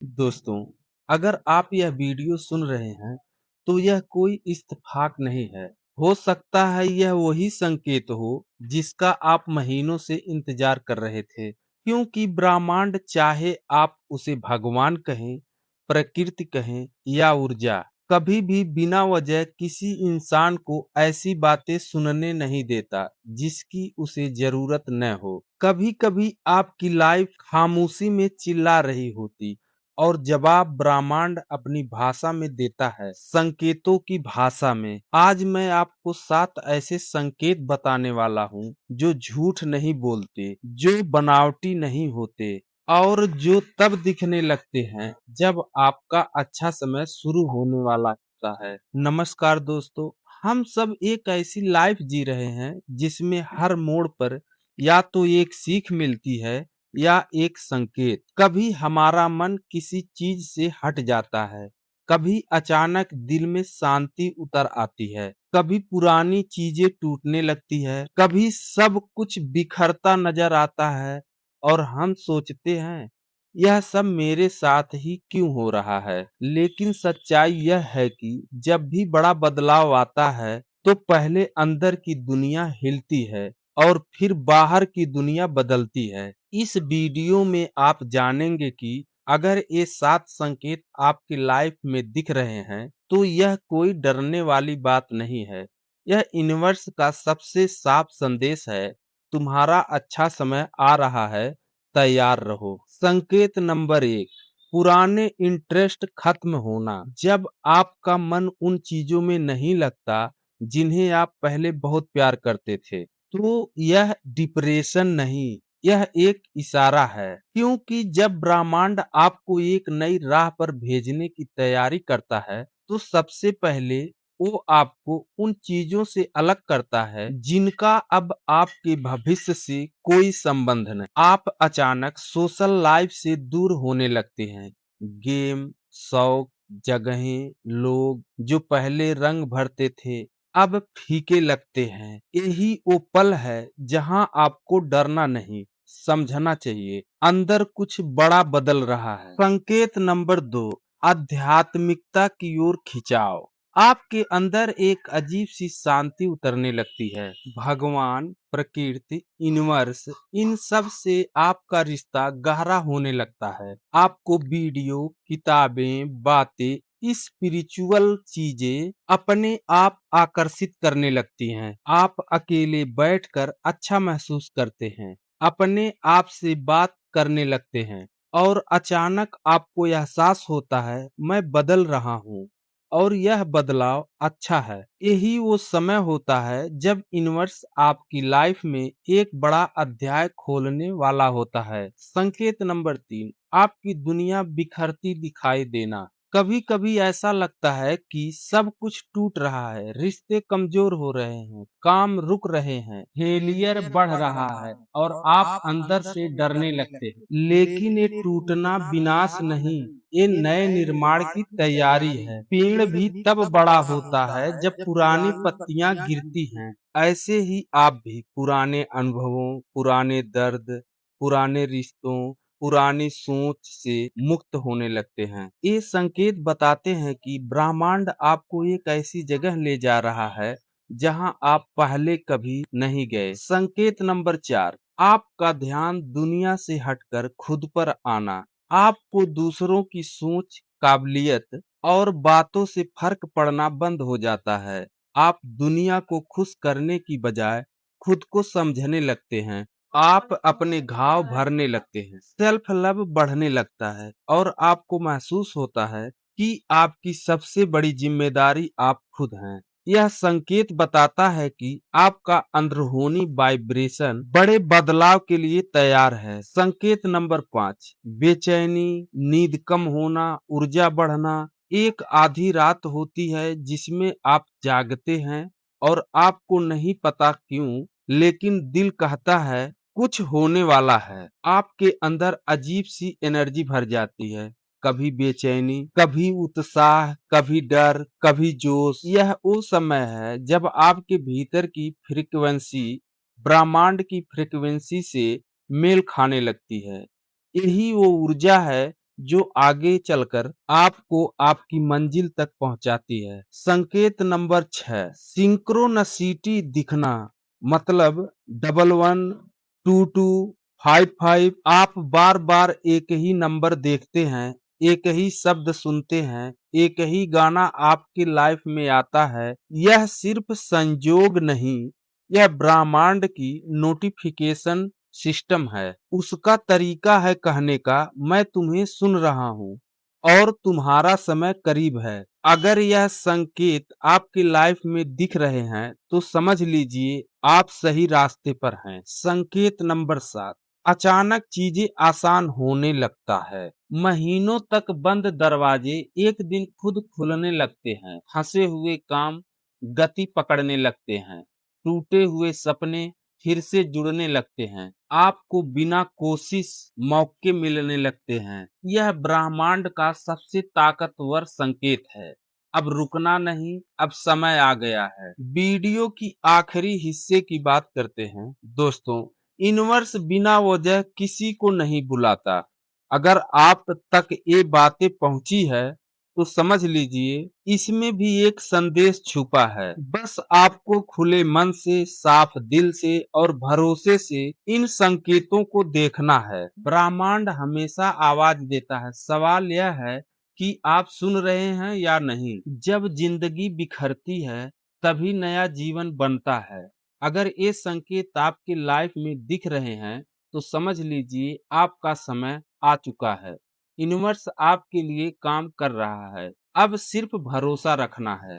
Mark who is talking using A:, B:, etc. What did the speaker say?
A: दोस्तों, अगर आप यह वीडियो सुन रहे हैं, तो यह कोई इत्तेफाक नहीं है। हो सकता है यह वही संकेत हो जिसका आप महीनों से इंतजार कर रहे थे, क्योंकि ब्रह्मांड, चाहे आप उसे भगवान कहें, प्रकृति कहें या ऊर्जा, कभी भी बिना वजह किसी इंसान को ऐसी बातें सुनने नहीं देता जिसकी उसे जरूरत न हो। कभी कभी आपकी लाइफ खामोशी में चिल्ला रही होती और जवाब ब्रह्मांड अपनी भाषा में देता है, संकेतों की भाषा में। आज मैं आपको 7 ऐसे संकेत बताने वाला हूँ जो झूठ नहीं बोलते, जो बनावटी नहीं होते और जो तब दिखने लगते हैं जब आपका अच्छा समय शुरू होने वाला होता है। नमस्कार दोस्तों, हम सब एक ऐसी लाइफ जी रहे हैं जिसमें हर मोड़ पर या तो एक सीख मिलती है या एक संकेत। कभी हमारा मन किसी चीज से हट जाता है, कभी अचानक दिल में शांति उतर आती है, कभी पुरानी चीजें टूटने लगती है, कभी सब कुछ बिखरता नजर आता है और हम सोचते हैं यह सब मेरे साथ ही क्यों हो रहा है। लेकिन सच्चाई यह है कि जब भी बड़ा बदलाव आता है तो पहले अंदर की दुनिया हिलती है और फिर बाहर की दुनिया बदलती है। इस वीडियो में आप जानेंगे कि अगर ये 7 संकेत आपकी लाइफ में दिख रहे हैं तो यह कोई डरने वाली बात नहीं है। यह यूनिवर्स का सबसे साफ संदेश है, तुम्हारा अच्छा समय आ रहा है, तैयार रहो। संकेत नंबर 1, पुराने इंटरेस्ट खत्म होना। जब आपका मन उन चीजों में नहीं लगता जिन्हें आप पहले बहुत प्यार करते थे, तो यह डिप्रेशन नहीं, यह एक इशारा है। क्योंकि जब ब्रह्मांड आपको एक नई राह पर भेजने की तैयारी करता है, तो सबसे पहले वो आपको उन चीजों से अलग करता है जिनका अब आपके भविष्य से कोई संबंध नहीं। आप अचानक सोशल लाइफ से दूर होने लगते हैं। गेम, शौक, जगहें, लोग जो पहले रंग भरते थे अब फीके लगते हैं। यही वो पल है जहां आपको डरना नहीं, समझना चाहिए, अंदर कुछ बड़ा बदल रहा है। संकेत नंबर 2, आध्यात्मिकता की ओर खिंचाव। आपके अंदर एक अजीब सी शांति उतरने लगती है। भगवान, प्रकृति, यूनिवर्स, इन सब से आपका रिश्ता गहरा होने लगता है। आपको वीडियो, किताबें, बातें, स्पिरिचुअल चीजें अपने आप आकर्षित करने लगती हैं। आप अकेले बैठकर अच्छा महसूस करते हैं, अपने आप से बात करने लगते हैं और अचानक आपको एहसास होता है मैं बदल रहा हूँ और यह बदलाव अच्छा है। यही वो समय होता है जब यूनिवर्स आपकी लाइफ में एक बड़ा अध्याय खोलने वाला होता है। संकेत नंबर 3, आपकी दुनिया बिखरती दिखाई देना। कभी कभी ऐसा लगता है कि सब कुछ टूट रहा है, रिश्ते कमजोर हो रहे हैं, काम रुक रहे हैं, फेलियर बढ़ रहा है और आप अंदर से डरने लगते हैं। लेकिन ये टूटना विनाश नहीं, ये नए निर्माण की तैयारी है। पेड़ भी तब बड़ा होता है जब पुरानी पत्तियां गिरती हैं। ऐसे ही आप भी पुराने अनुभवों, पुराने दर्द, पुराने रिश्तों, पुरानी सोच से मुक्त होने लगते हैं। ये संकेत बताते हैं कि ब्रह्मांड आपको एक ऐसी जगह ले जा रहा है जहां आप पहले कभी नहीं गए। संकेत नंबर 4, आपका ध्यान दुनिया से हटकर खुद पर आना। आपको दूसरों की सोच, काबिलियत और बातों से फर्क पड़ना बंद हो जाता है। आप दुनिया को खुश करने की बजाय खुद को समझने लगते हैं। आप अपने घाव भरने लगते हैं, सेल्फ लव बढ़ने लगता है और आपको महसूस होता है कि आपकी सबसे बड़ी जिम्मेदारी आप खुद हैं। यह संकेत बताता है कि आपका अंदरूनी वाइब्रेशन बड़े बदलाव के लिए तैयार है। संकेत नंबर 5, बेचैनी, नींद कम होना, ऊर्जा बढ़ना। एक आधी रात होती है जिसमें आप जागते हैं और आपको नहीं पता क्यों, लेकिन दिल कहता है कुछ होने वाला है। आपके अंदर अजीब सी एनर्जी भर जाती है, कभी बेचैनी, कभी उत्साह, कभी डर, कभी जोश। यह वो समय है जब आपके भीतर की फ्रीक्वेंसी ब्रह्मांड की फ्रीक्वेंसी से मेल खाने लगती है। यही वो ऊर्जा है जो आगे चलकर आपको आपकी मंजिल तक पहुंचाती है। संकेत नंबर 6, सिंक्रोनसिटी दिखना, मतलब 11, 22, 55। आप बार बार एक ही नंबर देखते हैं, एक ही शब्द सुनते हैं, एक ही गाना आपकी लाइफ में आता है। यह सिर्फ संजोग नहीं, यह ब्रह्मांड की नोटिफिकेशन सिस्टम है। उसका तरीका है कहने का, मैं तुम्हें सुन रहा हूँ और तुम्हारा समय करीब है। अगर यह संकेत आपकी लाइफ में दिख रहे हैं तो समझ लीजिए आप सही रास्ते पर हैं। संकेत नंबर 7, अचानक चीजें आसान होने लगता है। महीनों तक बंद दरवाजे एक दिन खुद खुलने लगते हैं। फंसे हुए काम गति पकड़ने लगते हैं। टूटे हुए सपने फिर से जुड़ने लगते हैं। आपको बिना कोशिश मौके मिलने लगते हैं। यह ब्रह्मांड का सबसे ताकतवर संकेत है। अब रुकना नहीं, अब समय आ गया है। वीडियो की आखिरी हिस्से की बात करते हैं। दोस्तों, यूनिवर्स बिना वजह किसी को नहीं बुलाता। अगर आप तक ये बातें पहुंची है तो समझ लीजिए इसमें भी एक संदेश छुपा है। बस आपको खुले मन से, साफ दिल से और भरोसे से इन संकेतों को देखना है। ब्रह्मांड हमेशा आवाज देता है, सवाल यह है कि आप सुन रहे हैं या नहीं। जब जिंदगी बिखरती है तभी नया जीवन बनता है। अगर ये संकेत आपकी लाइफ में दिख रहे हैं तो समझ लीजिए आपका समय आ चुका है। यूनिवर्स आपके लिए काम कर रहा है। अब सिर्फ भरोसा रखना है।